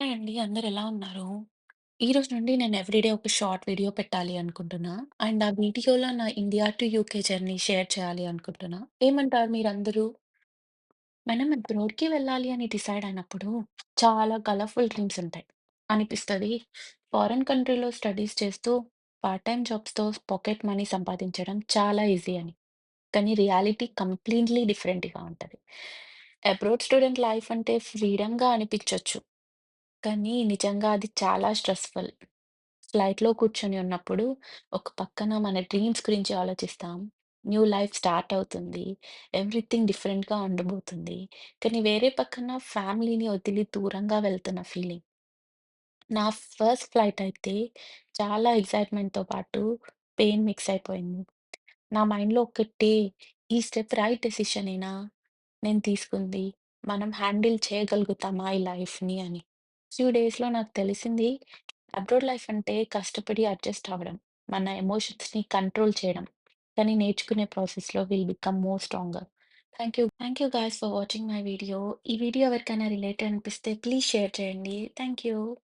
Hi అండి. అందరెలా ఉన్నారు? ఈరోజు నుండి నేను ఎవ్రీడే ఒక షార్ట్ వీడియో పెట్టాలి అనుకుంటున్నా. అండ్ ఆ వీడియోలో నా India to UK journey share చేయాలి అనుకుంటున్నా. ఏమంటారు మీరందరూ? మనం అబ్రాడ్‌కి వెళ్ళాలి అని డిసైడ్ అయినప్పుడు చాలా కలర్‌ఫుల్ డ్రీమ్స్ ఉంటాయి. అనిపిస్తది ఫారిన్ కంట్రీలో స్టడీస్ చేస్తూ పార్ట్ టైమ్ జాబ్స్‌తో పాకెట్ మనీ సంపాదించడం చాలా ఈజీ అని. కానీ రియాలిటీ కంప్లీట్‌లీ డిఫరెంట్‌గా ఉంటది. అబ్రాడ్ స్టూడెంట్ లైఫ్ అంటే ఫ్రీడమ్‌గా అనిపించొచ్చు. కానీ నిజంగా అది చాలా స్ట్రెస్‌ఫుల్. ఫ్లైట్‌లో కూర్చొని ఉన్నప్పుడు ఒక పక్కన మన డ్రీమ్స్ గురించి ఆలోచిస్తాం. న్యూ లైఫ్ స్టార్ట్ అవుతుంది. ఎవ్రీథింగ్ డిఫరెంట్‌గా ఉండబోతుంది. కానీ వేరే పక్కన ఫ్యామిలీని వదిలి దూరంగా వెళ్తున్న ఫీలింగ్. నా ఫస్ట్ ఫ్లైట్ అయితే చాలా ఎక్సైట్‌మెంట్‌తో పాటు పెయిన్ మిక్స్ అయిపోయింది. నా మైండ్‌లో ఒక్కటే ఈ స్టెప్ రైట్ డెసిషనేనా నేను తీసుకుంది? మనం హ్యాండిల్ చేయగలుగుతామా ఈ లైఫ్‌ని అని. ఫ్యూ డేస్‌లో నాకు తెలిసింది అబ్రాడ్ లైఫ్ అంటే కష్టపడి అడ్జస్ట్ అవ్వడం. మన ఎమోషన్స్‌ని కంట్రోల్ చేయడం. కానీ నేర్చుకునే ప్రాసెస్‌లో will become more stronger. Thank you guys for watching my video. ఈ వీడియో ఎవరికైనా రిలేటెడ్ అనిపిస్తే ప్లీజ్ షేర్ చేయండి. Thank you.